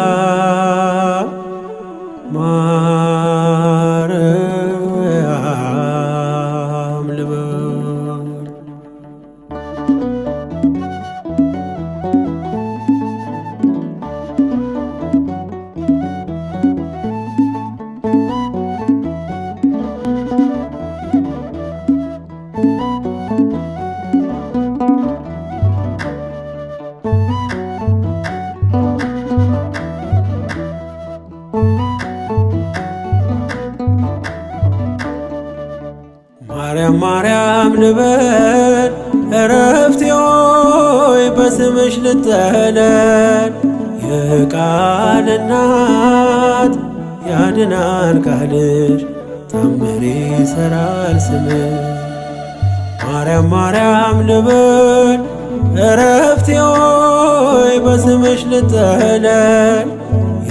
ማርያም ማርያም ልበል። ማርያም ማርያም ልበል እረፍቴ ሆይ በስምሽ ልጠለል። የቃል እናት ያድናል ቃልሽ ታምር ይሠራል ስምሽ። ማርያም ማርያም ልበል እረፍቴ ሆይ በስምሽ ልጠለል።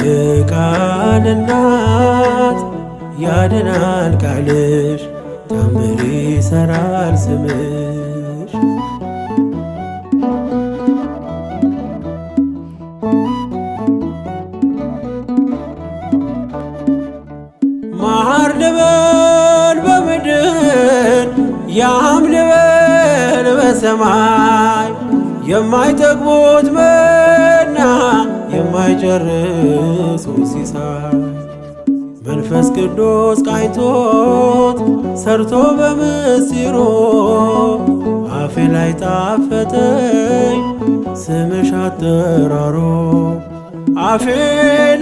የቃል እናት ያድናል ቃልሽ ታምር ይሠራል ስምሽ። መሐር ልበል በምድር ያም ልበል በሰማይ የማይጠግቡት መና የማይጨርሱት ሲሳይ መንፈስ ቅዱስ ቃኝቶት ሰርቶ በምስጢሩ አፌ ላይ ጣፈጠኝ ስምሽ አጠራሮ። አፌ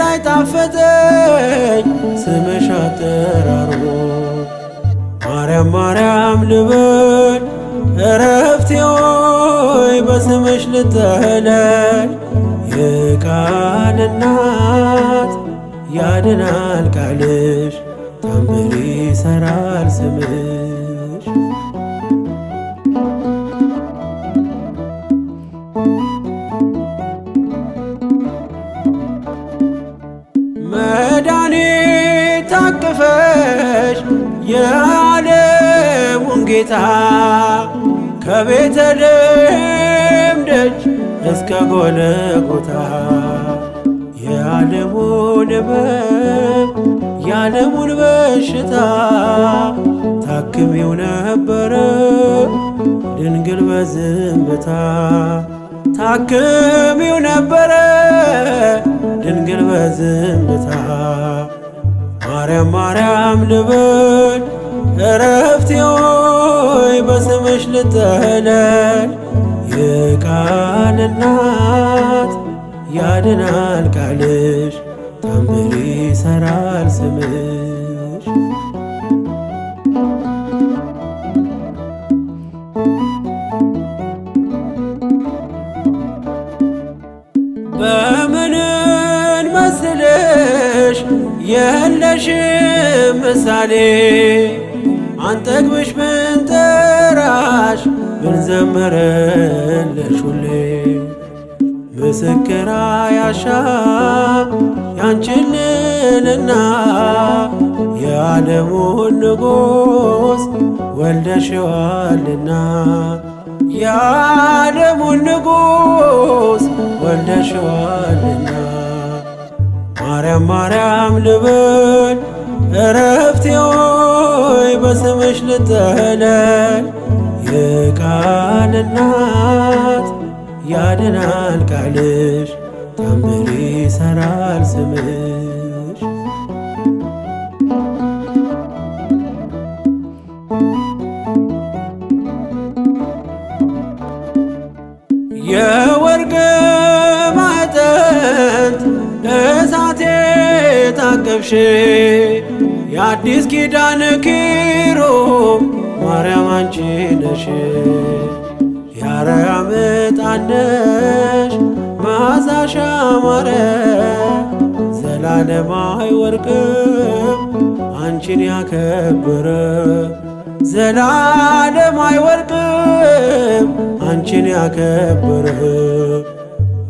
ላይ ጣፈጠኝ ስምሽ አጠራሮ። ማርያም ማርያም ልበል እረፍቴ ሆይ በስምሽ ልጠለል። የቃል እናት ያድናል ቃልሽ ታምር ይሠራል ስምሽ። መድኃኒት ታቅፈሽ የዓለሙን ጌታ ከቤተልሔም ደጅ እስከ ጎልጎታ የዓለሙን ሕመም የዓለሙን በሽታ ታክሚው ነበረ ድንግል በዝምታ። ታክሚው ነበረ ድንግል በዝምታ። ማርያም ማርያም ልበል እረፍቴ ሆይ በስምሽ ልጠለል። የቃል እናት ያድናል ቃልሽ ታምር ይሠራል ስምሽ። በምንን መስልሽ የለሽም ምሳሌ አንጠግብሽ ብንጠራሽ ብንዘምርልሽ ሁሌ። ምስክር አያሻም ያንቺን ልዕልና የዓለሙን ንጉሥ ወልደሽዋልና። የዓለሙን ንጉሥ ወልደሽዋልና። ማርያም ማርያም ልበል እረፍቴ ሆይ በስምሽ ልጠለል። የቃል እናት ያድናል ቃልሽ ታምር ይሠራል ስምሽ። የወርቅ ማዕጠንት እሳቴ ታቀፍሽ የአዲስ ኪዳን ኪሩብ ማርያም አንቺ ነሽ። የአርያም ዕጣን ነሽ መዓዛሽ ያማረ ዘላለም አይወድቅም አንቺን ያከበረ። ዘላለም አይወድቅም አንቺን ያከበረ።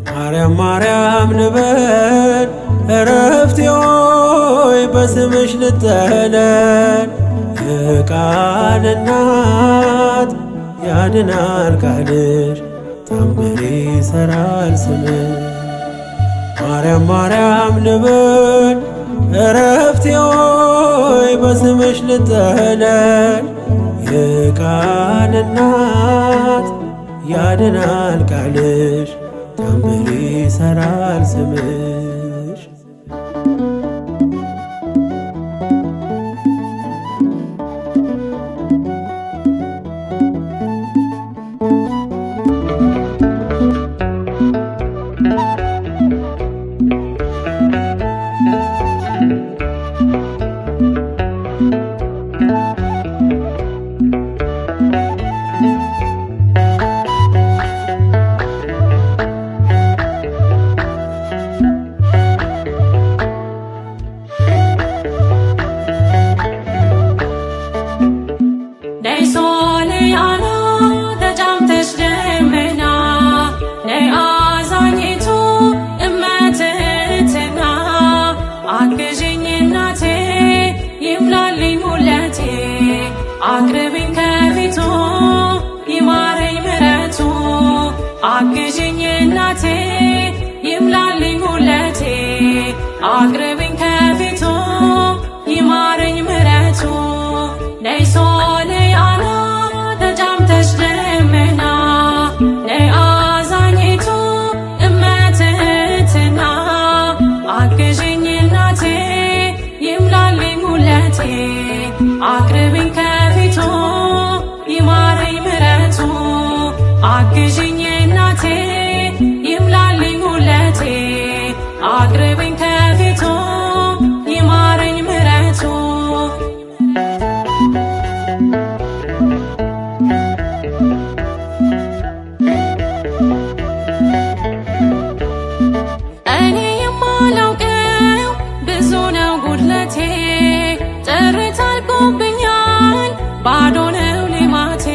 ማርያም ማርያም ልበል እረፍቴ ሆይ በስምሽ ልጠለል። የቃል እናት ያድናል ቃልሽ ታምር ይሠራል ስምሽ። ማርያም ማርያም ልበል እረፍቴ ሆይ በስምሽ ልጠለል። የቃል እናት ያድናል ቃልሽ ታምር ይሠራል ስምሽ። አቅርብኝ ከፊቱ ይማረኝ ምሕረቱ። አግዥኝ እናቴ ይምላልኝ ሁለቴ። አቅርብኝ ከፊቱ ይማረኝ ምሕረቱ። ነይ ሶልያና ተጫምተሽ ደመና ነይ አዛኝቱ እመትህትና። አግዥኝ እናቴ ይምላልኝ ሁለቴ። አቅርብኝ ከፊቱ ይማረኝ ምሕረቱ። አግዥኝ እናቴ ይምላልኝ ሁለቴ። አቅርብኝ ከፊቱ ይማረኝ ምሕረቱ። እኔ የማላውቀው ብዙ ነው ጉድለቴ። ጥርት አልቆብኛል ባዶ ነው ሌማቴ።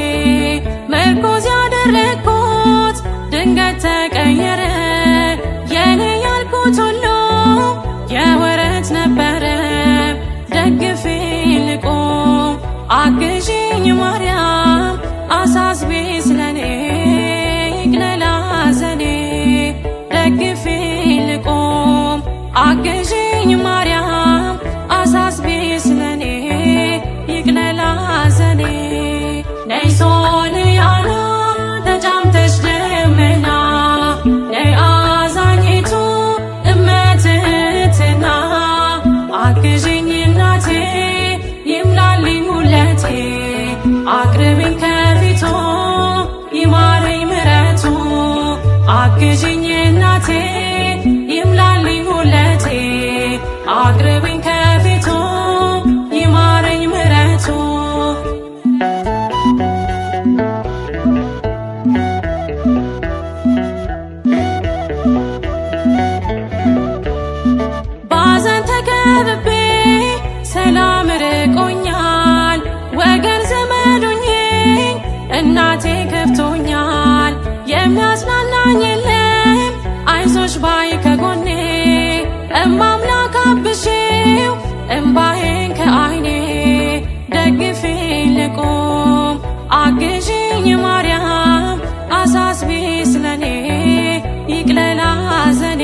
ምርኮዝ ያደረግኩት ድንገት ተቀየረ። የኔ ያልኩት ሁሉ የወረት ነበረ። ደግፊኝ ልቁም አግዥኝ ማርያም አሳስቢ ስለኔ ይቅለል ሐዘኔ። ደግፊኝ ልቁም አግዥኝ ማርያም አሳስቢ ስለኔ ይቅለል ሐዘኔ። ነይ ሶልያና ተጫምተሽ ደመና ነይ አዛኝቱ እመትህትና። አግዥኝ እናቴ ይምላልኝ ሁለቴ። አቅርብኝ ከፊቱ ይማረኝ ምሕረቱ። አግዥኝ እናቴ ይምላልኝ ሁለቴ። አቅርብኝ ከፊቱ ይማረኝ ምሕረቱ። ባዘን ተከብቤ ሰላም ርቆኛል። ወገን ዘመዱኝ እናቴ ከፍቶኛል። የሚያጽናናኝ የለም አይዞሽ ባይ ከጎኔ። እማምላክ አብሺው እምባዬን ከዓይኔ። ደግፊኝ ልቁም አግዥኝ ማርያም አሳስቢ ስለኔ ይቅለል ሐዘኔ።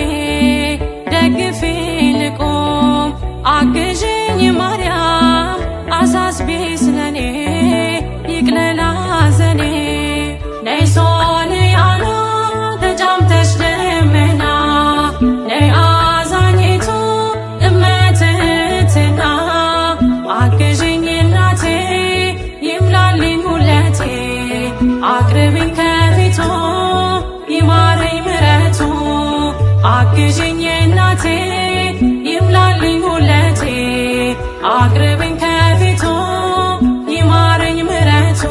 ደግፊኝ ልቁም አግዥኝ ማርያም አሳስቢ ስለኔ ይቅለል ሐዘኔ። ነይ ሶልያና ተጫምተሽ ደመና ነይ አዛኝቱ እመትህትና። አግዥኝ እናቴ ይምላልኝ ሁለቴ። አቅርብኝ ከፊቱ ይማረኝ ምሕረቱ። አግዥኝ እናቴ ይምላልኝ ሁለቴ። አቅርብኝ ከፊቱ ይማረኝ ምሕረቱ።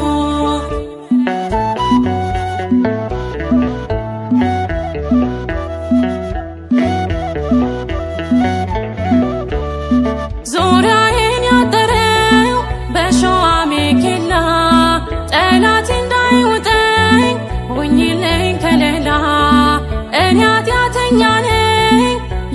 ዙሪያዬን ያጠረው በሾህ አሜኬላ ጠላቴ እንዳይውጠኝ ሁኚልኝ ከለላ። እኔ ኃጢአተኛ ነኝ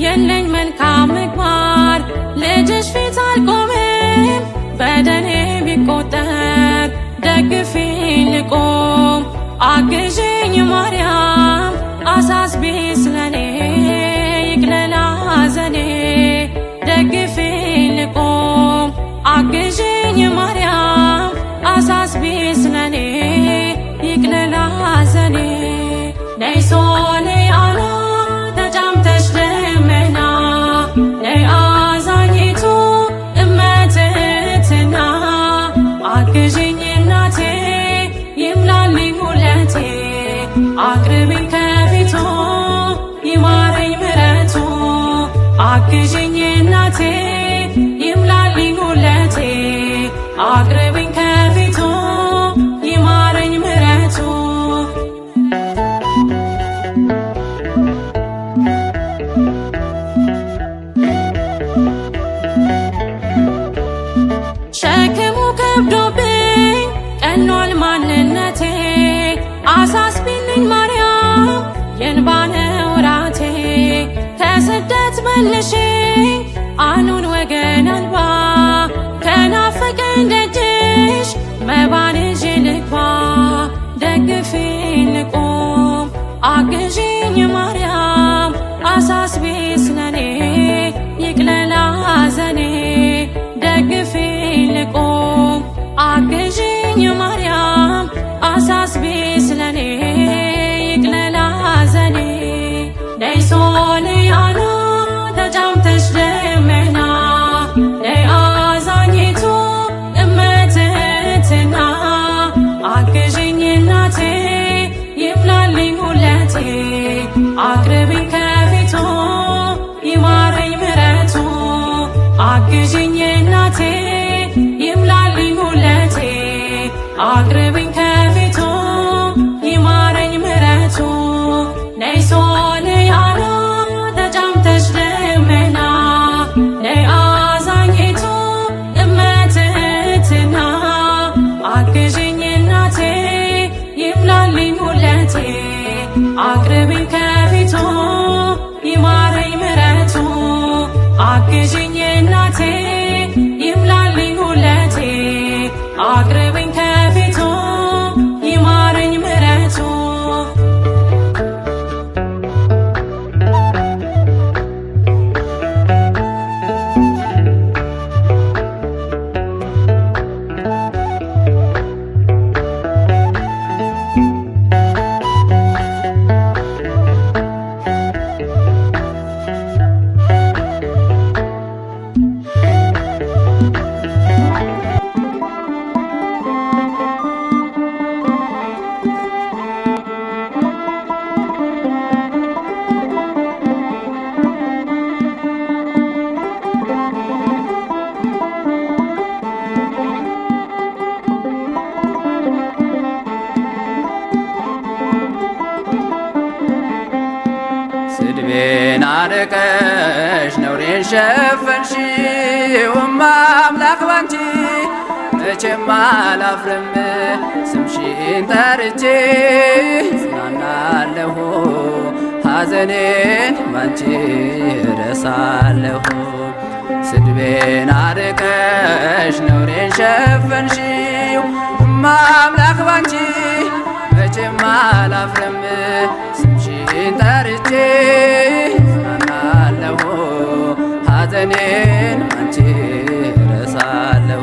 የለኝ መልካም ምግባር። ልጅሽ ፊት አልቆምም በደሌ ቢቆጠር። ደግፊኝ ልቁም አግዥኝ ማርያም አሳስቢ ስለኔ ይቅለል ሐዘኔ ደግፊኝ ልቆም አግዥኝ ማርያም አሳስቢ ስለኔ ይቅለል ሐዘኔ ነይ ሶልያና ተጫምተሽ ደመና ነይ አዛኝቱ እመትሕትና አግዥኝ እናቴ ይምላልኝ ሁለቴ አቅርቢኝ ከፊቱ ይማረኝ ምሕረቱ አግዥኝ እናቴ ይምላልኝ ሁለቴ አቅርቢኝ ከፊቱ ይማረኝ ምሕረቱ ሸክሙ ከብዶብኝ ቀሏል ማንነቴ አሳስቢልኝ ማርያም የእንባ ነው ራቴ ከስደት መልሽኝ አኑን ወገን አልባ ከናፈቀኝ ደጅሽ መባን ይዤ ልግባ ደግፊኝ ልቁም አግዥኝ ማርያም አሳስቢ ስለኔ ይቅለል ሐዘኔ ደግፊኝ ልቁም አግዥኝ ማርያም አሳስቢ ስለኔ ይቅለል ሐዘኔ ነይ ሶልያና ተጫምተሽ ደመና ነይ አዛኝቱ እመትሕትና አግዥኝ እናቴ ይምላልኝ ሁለቴ አቅርቢኝ ከፊቱ ይማረኝ ምሕረቱ አግዥኝ እናቴ ይምላልኝ ሁለቴ አቅርቢኝ ከፊቱ ይማረኝ ምሕረቱ ነይ ሶልያና ተጫምተሽ ደመና ነይ አዛኝቱ እመትሕትና አግዥኝ እናቴ ይምላልኝ ሁለቴ አቅርቢኝ ከፊቱ ይማረኝ ምሕረቱ አግዥኝ እናቴ ይምላልኝ ሁለቴ አቅርቢኝ ከፊቱ ይማረኝ ምሕረቱ ስድቤን አርቀሽ ነውሬን ሸፈንሽው አምላክ ባንቺ መቼም አላፍርም ስምሽን ጠርቼ እጽናናለሁ ሐዘኔን ባንቺ እረሳለሁ ስድቤን አርቀሽ ነውሬን ሸፈንሽው አምላክ ባንቺ መቼም አላፍርም ስምሽን ጠርቼ እጽናናለሁ ሐዘኔን ባንቺ እረሳለሁ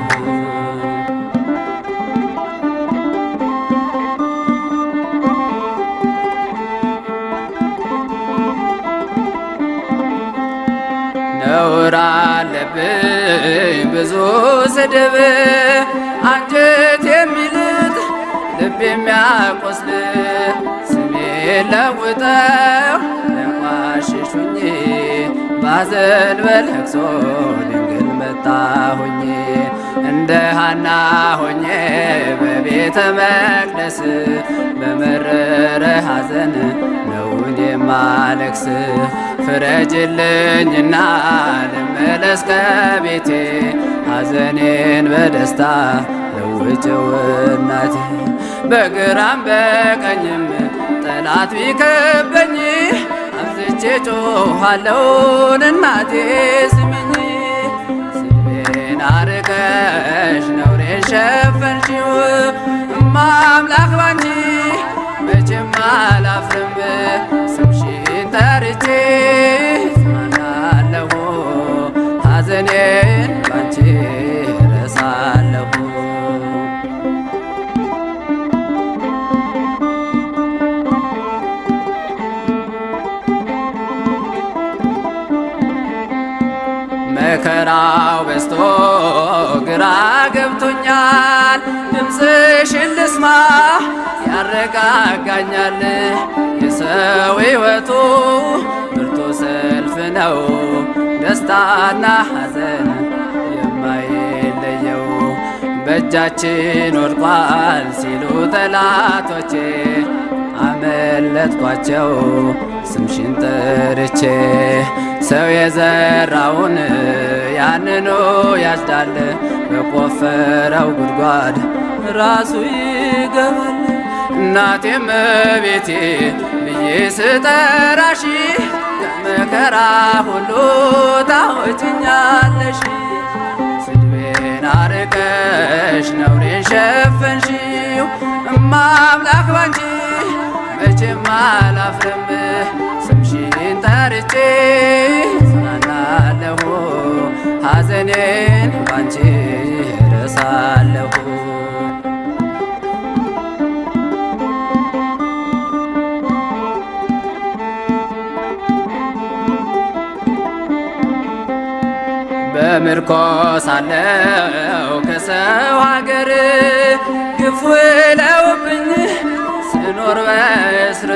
ነውር አለብኝ ብዙ ስድብ አንጀት የሚልጥ ልብ የሚያቆስል ስሜን ለውጠው ለቋሽሹኝ ባዘን በለቅሶ ድንግል መጣሁኝ እንደ ሐና ሆኜ በቤተ መቅደስ በመረረ ሐዘን ነውን የማለቅስ ፍረጅልኝና ልመለስ ከቤቴ ሐዘኔን በደስታ ለውጭው እናቴ በግራም በቀኝም ጠላት ቢከበኝ አብዝቼ ጮኻለሁን እናቴ ስሚኝ ስሜን አርቀሽ ነውሬን ሸፈንሽው እማ አምላክ ባንቺ አላፍርም ስምሽን ጠርቼ እጽናናለሁ ሐዘኔን ባንቺ ረሳለሁ። መከራው በዝቶ ግራ ገብቶኛል ድምፅሽን ልስማ ያረጋጋኛል። የሰው ሕይወቱ ብርቱ ሰልፍ ነው ደስታና ሐዘን የማይለየው። በእጃችን ወድቋል ሲሉ ጠላቶቼ አመለጥኳቸው ስምሽን ጠርቼ። ሰው የዘራውን ያንኑ ያጭዳል በቆፈረው ጉድጓድ ራሱ ይገባል። እናቴ እመቤቴ ብዬ ስጠራሽ ከመከራ ሁሉ ታወጭኛለሽ። ስድቤን አርቀሽ ነውሬን ሸፈንሽው እማ አምላክ ባንቺ መቼም አላፍርም ስምሽን ጠርቼ እጽናናለሁ ሐዘኔን ባንቺ ረሳለሁ። በምርኮ ሳለሁ ከሰው ሀገር ግፍ ውለውብኝ ስኖር በእስር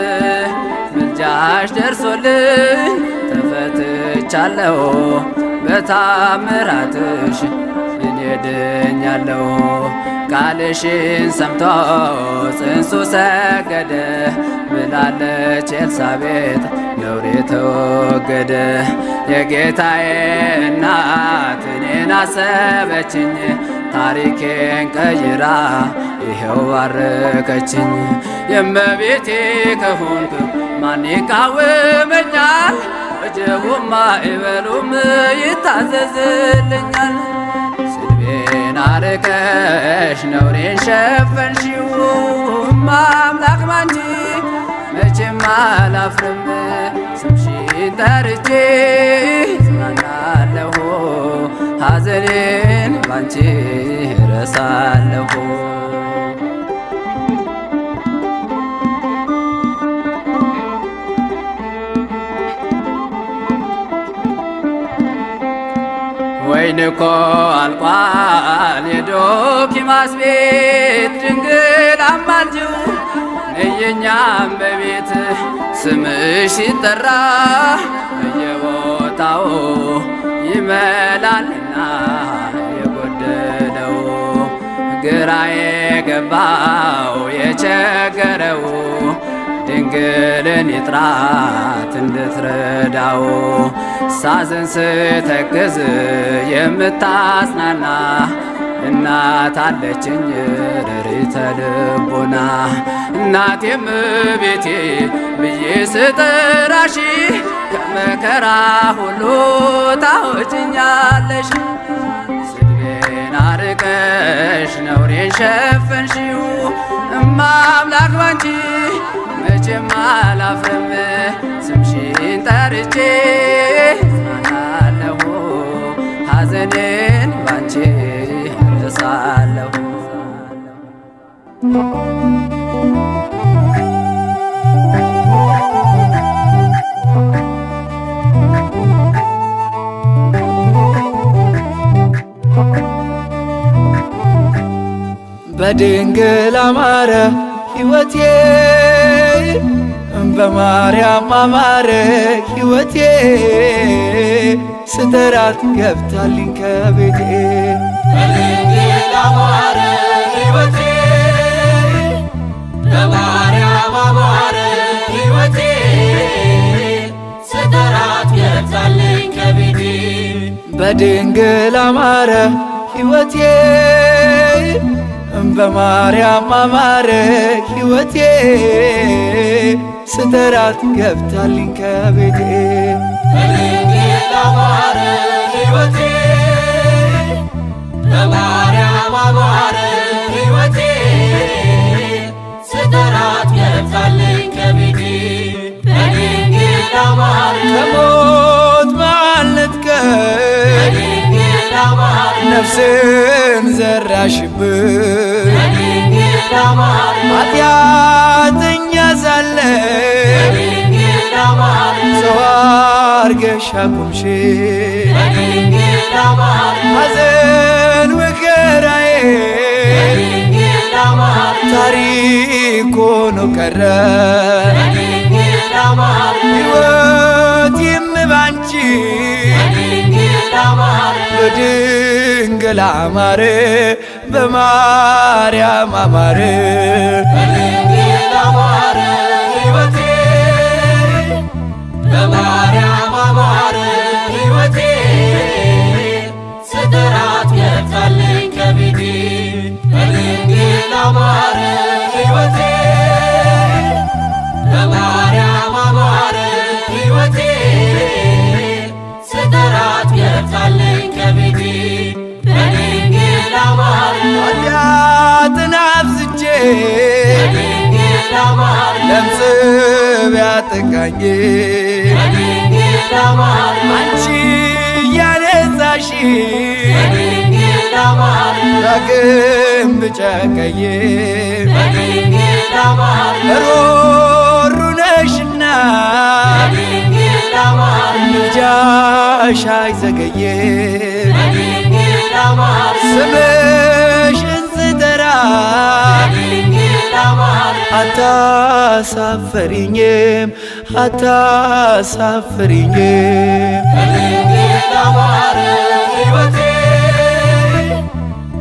ምልጃሽ ደርሶልኝ ተፈትቻለሁ በታምራትሽ እኔ ድኛለሁ። ቃልሽን ሰምቶ ጽንሱ ሰገደ ብላለች ኤልሳቤጥ ነውሬ ተወገደ። የጌታዬ እናት እኔን አሰበችኝ ታሪኬን ቀይራ ይኸው ባረከችኝ። የእመቤቴ ከሆንክ ማን ይቃወመኛል? ወጀቡም ማዕበሉም ይታዘዝልኛል። ስድቤን አርቀሽ ነውሬን ሸፈንሽው እማ አምላክ ባንቺ መቼም አላፍርም ስምሽን ጠርቼ እጽናናለሁ ሐዘኔን ባንቺ ረሳለሁ። ወይን እኮ አልቋል የዶኪማስ ቤት ድንግል አማልጅው ነየኛም በቤት ስምሽ ሲጠራ በየቦታው ይመላልና የጎደለው ግራ የገባው የቸገረው ድንግልን ይጥራት እንድትረዳው። ሳዝን ስተክዝ የምታጽናና እናት አለችኝ ርሪተ ልቦና። እናቴም ቤቴ ብዬ ስጠራሽ ከመከራ ሁሉ ታወጭኛለሽ። ስድቤን አርቀሽ ነውሬን ሸፈንሽው እማ አምላክ ባንቺ መቼም አላፍርም ስምሽን ጠርቼ እጽናናለሁ ሐዘኔን ባንቺ ረሳለሁ። በድንግል አማረ ሕይወቴ በማርያም አማረ ሕይወቴ ስጠራት ገብታልኝ ከቤቴ። በድንግል አማረ ሕይወቴ በማርያም አማረ ሕይወቴ ስጠራት ገብታልኝ ከቤቴ። በድንግል አማረ ሕይወቴ በማርያም አማረ ሕይወቴ ስጠራት ገብታልኝ ከቤቴ። በድንግል አማረ ሕይወቴ በማርያም አማረ ሕይወቴ ስጠራት ገብታልኝ ነፍስን ዘራሽብን በድንግል አማረ ኃጢአተኛ ሳለ በድንግል አማረ ሰው አርገሽ አቆምሽ በድንግል አማረ ሐዘን መከራዬ በድንግል አማረ ታሪክ ሆኖ ቀረ በድንግል አማረ ሕይወቴም ባንቺ በድንግል አማረ በድንግል አማረ በማርያም አማረ በድንግል አማረ ሕይወቴ በማርያም አማረ ሕይወቴ ስጠራት ገብታለኝ ከቤቴ በድንግል አማረ ሕይወቴ በማርያም አማረ ሕይወቴ ስጠራት ገብታለኝ ከቤቴ በድንግል አማረ ኃጢአትን አብዝቼ በድንግል አማረ ለምጽ ቢያጠቃኝ በድንግል አማረ አንቺ እያነጻሽ በድንግል አማረ ዳግም ብጨቀይ በድንግል አማረ ሮሩ ነሽና በድንግል አማረ ምልጃሽ አይዘገየ በድንግል አማረ ስምሽን ስጠራ በድንግል አማረ አታሳፈሪኝም አታሳፈሪኝም በድንግል አማረ ሕይወቴ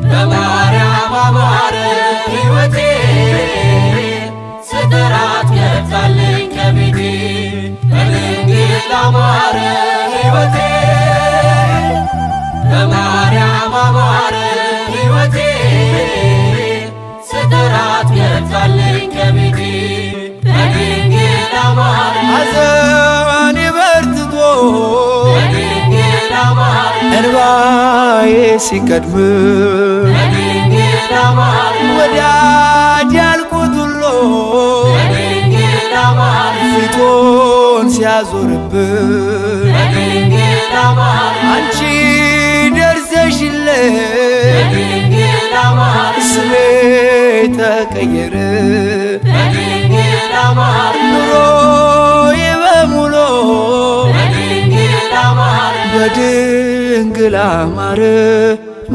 በማርያም አማረ ሕይወቴ ስጠራት ገብታለኝ ከቤቴ በድንግል አማረ ሕይወቴ በማርያም አማረ ሕይወቴ ስጠራት ገብታለኝ ከቤቴ በድንግል አማረ ሐዘኔ በርትቶ በድንግል አማረ እንባዬ ሲቀድም በድንግል አማረ ወዳጅ ያልኩት ሁሉ በድንግል አማረ ፊቱን ሲያዞርብን በድንግል አማረ አንቺ ደርሰሽለት በድንግል አማረ ስሜ ተቀየረ በድንግል አማረ ኑሮዬ በሙሉ በድንግል አማረ በድንግል አማረ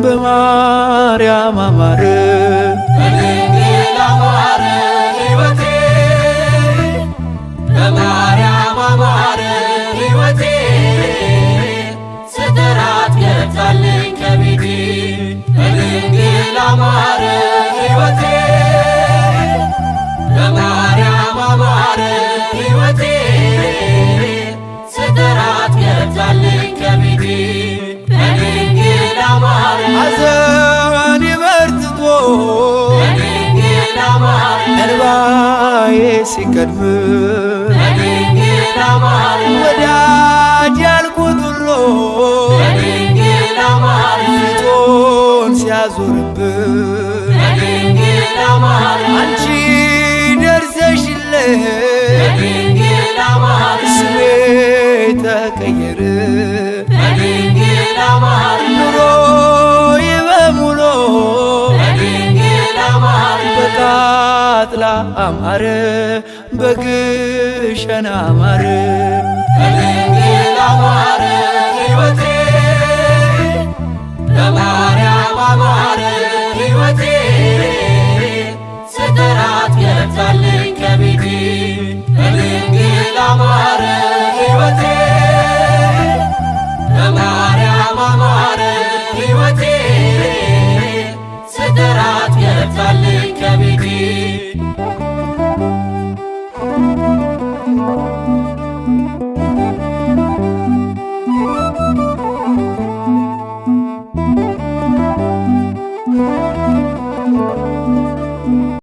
በማርያም አማረ በድንግል አማረ ሕይወቴ በማርያም አማረ ሕይወቴ ስጠራት ገብታለኝ ከቤቴ በድንግል አማረ ሕይወቴ በማርያም አማረ ሕይወቴ ስጠራት ገብታለኝ ከቤቴ በድንግል አማረ ሐዘኔ በርትቶ በድንግል አማረ እንባዬ ሲቀድም በድንግል አማረ ወዳጅ ያልኩት ሁሉ በድንግል አማረ ፊቱን ሲያዞርብን በድንግል አማረ አንቺ ደርሰሽለት በድንግል አማረ ስሜ ተቀየረ በድንግል አማረ ኑሮዬ በሙሉ በድንግል አማረ በቃጥላ አማረ በግሸን አማረ በድንግል አማረ ሕይወቴ በማርያም አማረ